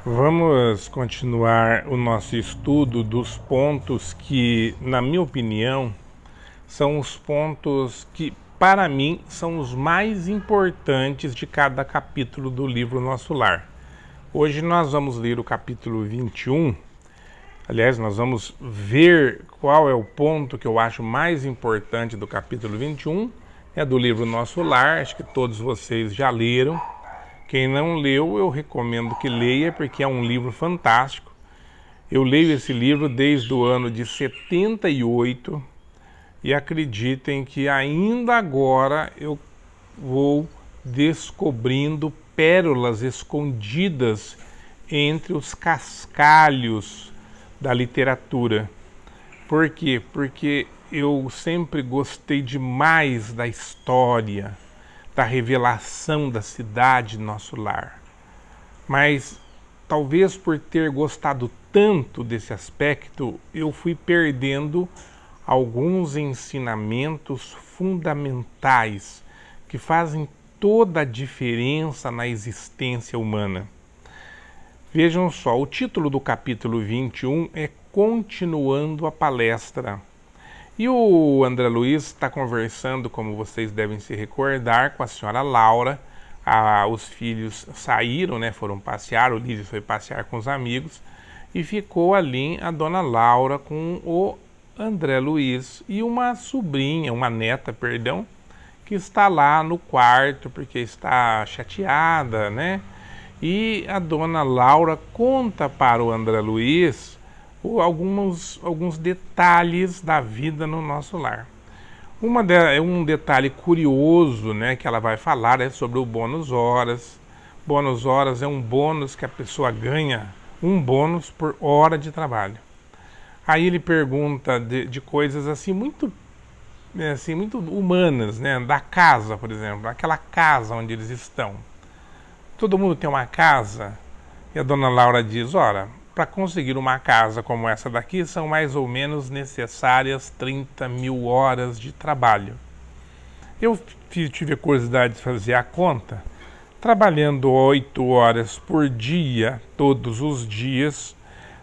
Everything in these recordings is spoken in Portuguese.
Vamos continuar o nosso estudo dos pontos que, na minha opinião, são os pontos que, para mim, são os mais importantes de cada capítulo do livro Nosso Lar. Hoje nós vamos ler o capítulo 21. Aliás, nós vamos ver qual é o ponto que eu acho mais importante do capítulo 21. É do livro Nosso Lar, acho que todos vocês já leram. Quem não leu, eu recomendo que leia, porque é um livro fantástico. Eu leio esse livro desde o ano de 78 e acreditem que ainda agora eu vou descobrindo pérolas escondidas entre os cascalhos da literatura. Por quê? Porque eu sempre gostei demais da história, da revelação da cidade Nosso Lar. Mas talvez por ter gostado tanto desse aspecto, eu fui perdendo alguns ensinamentos fundamentais que fazem toda a diferença na existência humana. Vejam só, o título do capítulo 21 é Continuando a Palestra. E o André Luiz está conversando, como vocês devem se recordar, com a senhora Laura. Os filhos saíram, foram passear, o Lídio foi passear com os amigos, e ficou ali a dona Laura com o André Luiz e uma sobrinha, uma neta, perdão, que está lá no quarto porque está chateada, E a dona Laura conta para o André Luiz alguns detalhes da vida no nosso lar. Um detalhe curioso, que ela vai falar é sobre o bônus horas. Bônus horas é um bônus que a pessoa ganha, um bônus por hora de trabalho. Aí ele pergunta de coisas assim muito humanas, da casa, por exemplo, aquela casa onde eles estão. Todo mundo tem uma casa? E a dona Laura diz, ora, para conseguir uma casa como essa daqui, são mais ou menos necessárias 30 mil horas de trabalho. Eu tive a curiosidade de fazer a conta. Trabalhando 8 horas por dia, todos os dias,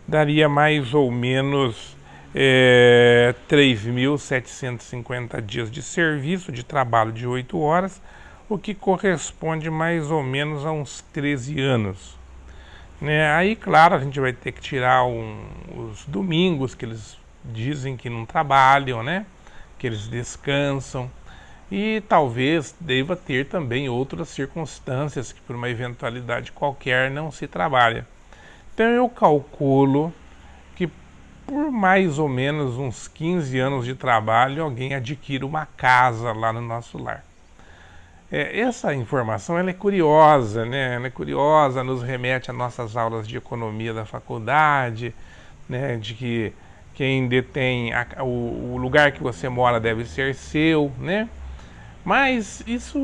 daria mais ou menos 3.750 dias de serviço, de trabalho de 8 horas, o que corresponde mais ou menos a uns 13 anos. Aí, claro, a gente vai ter que tirar os domingos, que eles dizem que não trabalham, que eles descansam. E talvez deva ter também outras circunstâncias que por uma eventualidade qualquer não se trabalha. Então eu calculo que por mais ou menos uns 15 anos de trabalho alguém adquire uma casa lá no nosso lar. Essa informação ela é curiosa, Ela é curiosa, nos remete a nossas aulas de economia da faculdade, de que quem detém o lugar que você mora deve ser seu, Mas isso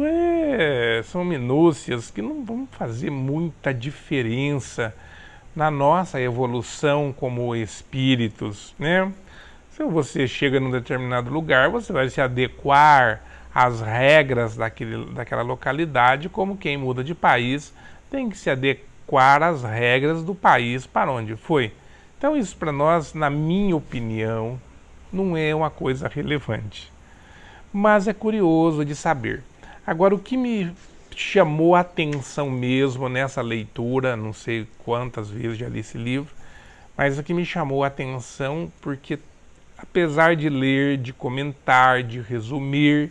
são minúcias que não vão fazer muita diferença na nossa evolução como espíritos, Se você chega num determinado lugar, você vai se adequar às regras daquela localidade, como quem muda de país tem que se adequar às regras do país para onde foi. Então isso para nós, na minha opinião, não é uma coisa relevante. Mas é curioso de saber. Agora, o que me chamou a atenção mesmo nessa leitura, não sei quantas vezes já li esse livro, mas o que me chamou a atenção, porque apesar de ler, de comentar, de resumir,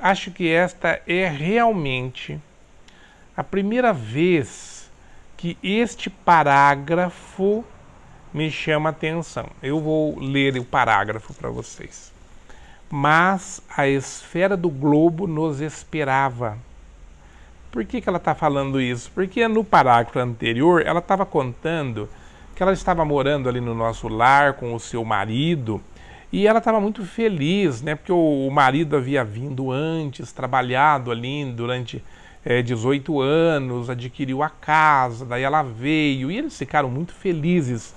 acho que esta é realmente a primeira vez que este parágrafo me chama a atenção. Eu vou ler o parágrafo para vocês. Mas a esfera do globo nos esperava. Por que ela está falando isso? Porque no parágrafo anterior ela estava contando que ela estava morando ali no nosso lar com o seu marido e ela estava muito feliz, porque o marido havia vindo antes, trabalhado ali durante 18 anos, adquiriu a casa, daí ela veio e eles ficaram muito felizes.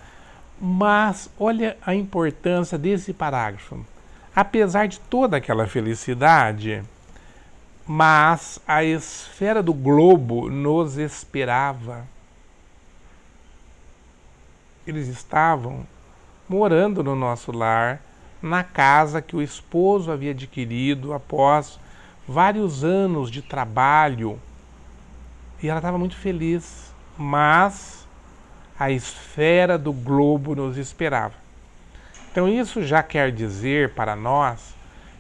Mas olha a importância desse parágrafo. Apesar de toda aquela felicidade, mas a esfera do globo nos esperava. eles estavam morando no nosso lar, na casa que o esposo havia adquirido após vários anos de trabalho. E ela estava muito feliz, mas a esfera do globo nos esperava. Então isso já quer dizer para nós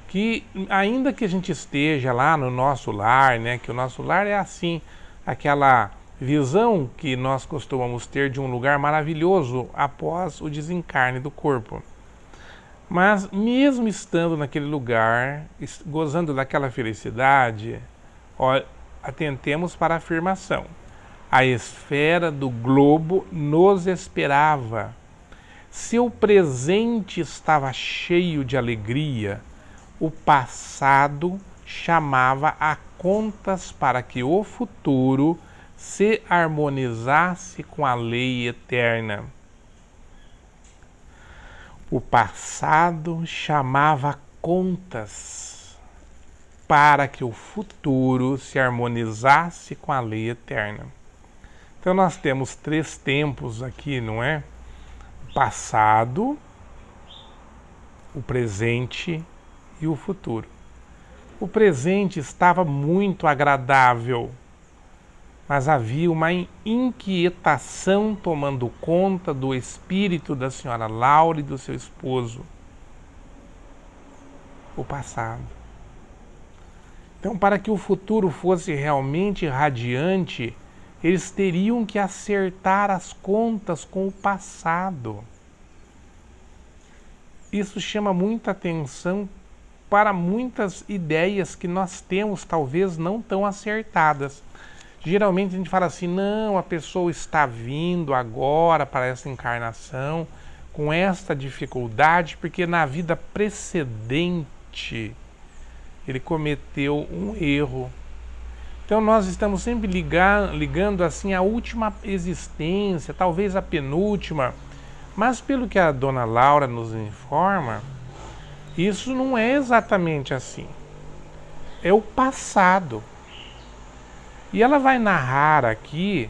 que, ainda que a gente esteja lá no nosso lar, né, que o nosso lar é assim, aquela visão que nós costumamos ter de um lugar maravilhoso após o desencarne do corpo. Mas mesmo estando naquele lugar, gozando daquela felicidade, atentemos para a afirmação. A esfera do globo nos esperava. Seu presente estava cheio de alegria. O passado chamava a contas para que o futuro se harmonizasse com a lei eterna. O passado chamava contas para que o futuro se harmonizasse com a lei eterna. Então nós temos 3 tempos aqui, não é? O passado, o presente e o futuro. O presente estava muito agradável, mas havia uma inquietação tomando conta do espírito da senhora Laura e do seu esposo. O passado. Então, para que o futuro fosse realmente radiante, eles teriam que acertar as contas com o passado. Isso chama muita atenção para muitas ideias que nós temos, talvez não tão acertadas. Geralmente a gente fala assim, não, a pessoa está vindo agora para essa encarnação com esta dificuldade, porque na vida precedente ele cometeu um erro. Então nós estamos sempre ligando assim a última existência, talvez a penúltima, mas pelo que a dona Laura nos informa, isso não é exatamente assim. É o passado. E ela vai narrar aqui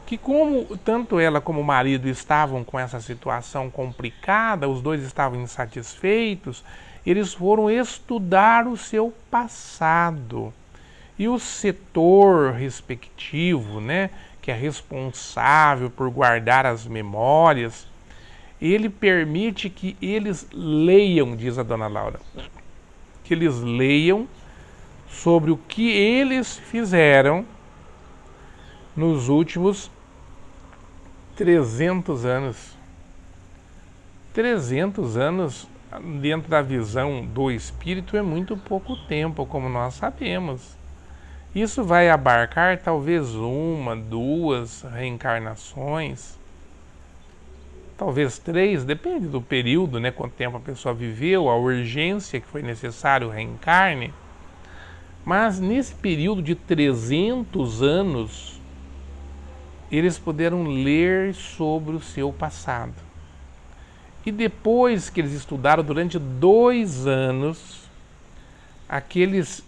que, como tanto ela como o marido estavam com essa situação complicada, os dois estavam insatisfeitos, eles foram estudar o seu passado. E o setor respectivo, né, que é responsável por guardar as memórias, ele permite que eles leiam, diz a dona Laura, que eles leiam sobre o que eles fizeram nos últimos 300 anos. 300 anos, dentro da visão do espírito, é muito pouco tempo, como nós sabemos. Isso vai abarcar talvez 1, 2 reencarnações, talvez 3, depende do período, né, quanto tempo a pessoa viveu, a urgência que foi necessário o reencarne. Mas nesse período de 300 anos, eles puderam ler sobre o seu passado. E depois que eles estudaram durante 2 anos, aquelas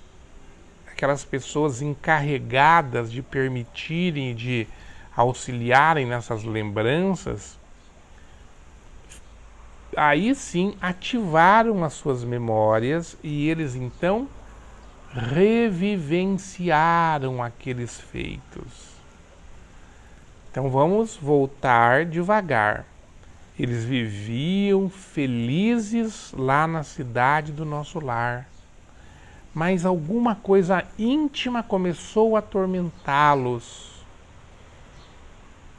pessoas encarregadas de permitirem, de auxiliarem nessas lembranças, aí sim ativaram as suas memórias e eles então revivenciaram aqueles feitos. Então vamos voltar devagar. Eles viviam felizes lá na cidade do nosso lar, mas alguma coisa íntima começou a atormentá-los.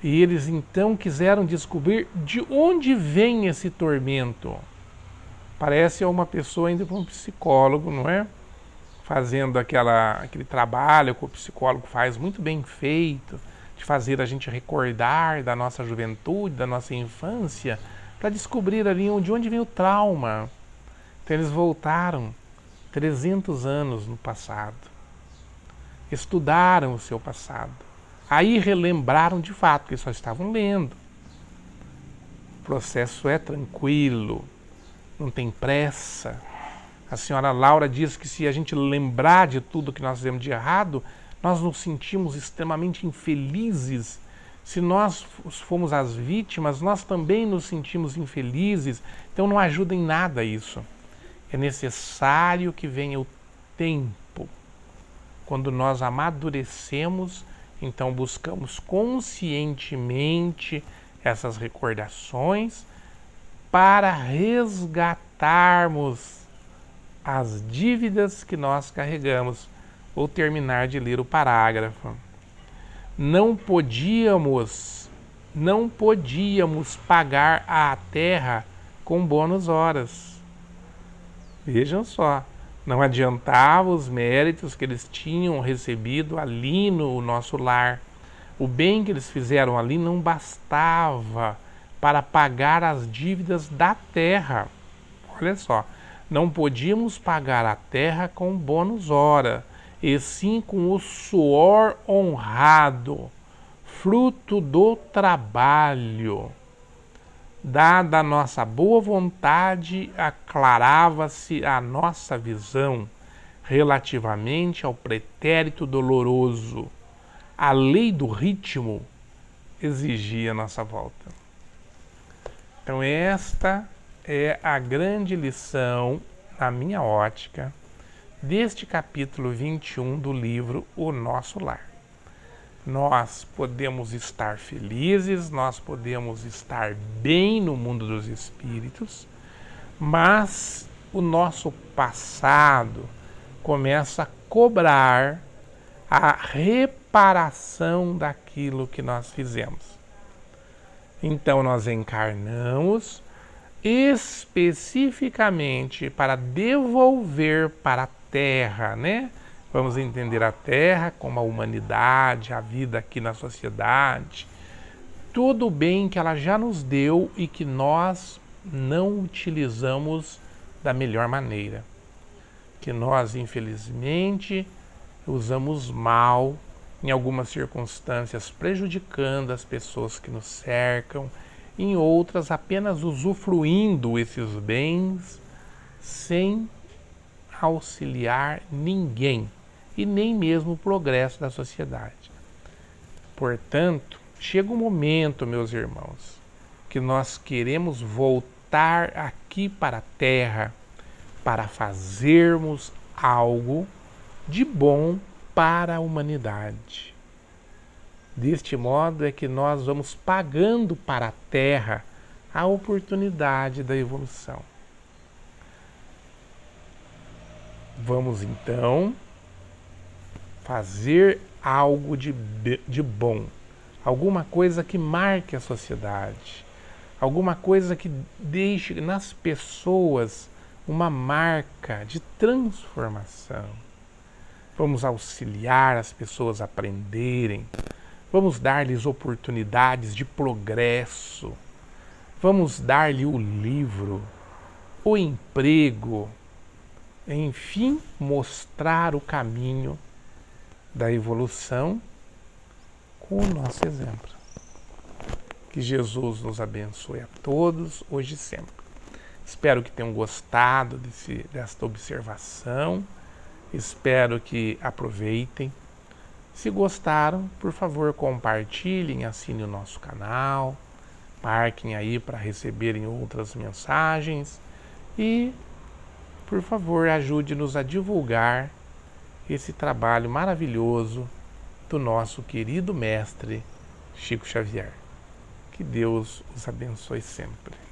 E eles então quiseram descobrir de onde vem esse tormento. Parece uma pessoa indo para um psicólogo, não é? Fazendo aquele trabalho que o psicólogo faz muito bem feito, de fazer a gente recordar da nossa juventude, da nossa infância, para descobrir ali de onde vem o trauma. Então eles voltaram 300 anos no passado, estudaram o seu passado, aí relembraram de fato, porque só estavam lendo. O processo é tranquilo, não tem pressa. A senhora Laura diz que se a gente lembrar de tudo que nós fizemos de errado, nós nos sentimos extremamente infelizes Se nós fomos as vítimas, nós também nos sentimos infelizes, então não ajuda em nada isso. É necessário que venha o tempo. Quando nós amadurecemos, então buscamos conscientemente essas recordações para resgatarmos as dívidas que nós carregamos. Vou terminar de ler o parágrafo. Não podíamos pagar a terra com bônus horas. Vejam só, não adiantava os méritos que eles tinham recebido ali no nosso lar. O bem que eles fizeram ali não bastava para pagar as dívidas da terra. Olha só, não podíamos pagar a terra com bônus hora, e sim com o suor honrado, fruto do trabalho. Dada a nossa boa vontade, aclarava-se a nossa visão relativamente ao pretérito doloroso. A lei do ritmo exigia nossa volta. Então esta é a grande lição, na minha ótica, deste capítulo 21 do livro O Nosso Lar. Nós podemos estar felizes, nós podemos estar bem no mundo dos espíritos, mas o nosso passado começa a cobrar a reparação daquilo que nós fizemos. Então nós encarnamos especificamente para devolver para a Terra, né? Vamos entender a Terra como a humanidade, a vida aqui na sociedade, todo o bem que ela já nos deu e que nós não utilizamos da melhor maneira, que nós infelizmente usamos mal, em algumas circunstâncias prejudicando as pessoas que nos cercam, em outras apenas usufruindo esses bens sem auxiliar ninguém e nem mesmo o progresso da sociedade. Portanto, chega um momento, meus irmãos, que nós queremos voltar aqui para a Terra para fazermos algo de bom para a humanidade. Deste modo é que nós vamos pagando para a Terra a oportunidade da evolução. Vamos então fazer algo de bom, alguma coisa que marque a sociedade, alguma coisa que deixe nas pessoas uma marca de transformação. Vamos auxiliar as pessoas a aprenderem, vamos dar-lhes oportunidades de progresso, vamos dar-lhe o livro, o emprego, enfim, mostrar o caminho da evolução com o nosso exemplo. Que Jesus nos abençoe a todos, hoje e sempre. Espero que tenham gostado desta observação, espero que aproveitem. Se gostaram, por favor, compartilhem, assinem o nosso canal, marquem aí para receberem outras mensagens e, por favor, ajude-nos a divulgar esse trabalho maravilhoso do nosso querido mestre Chico Xavier. Que Deus os abençoe sempre.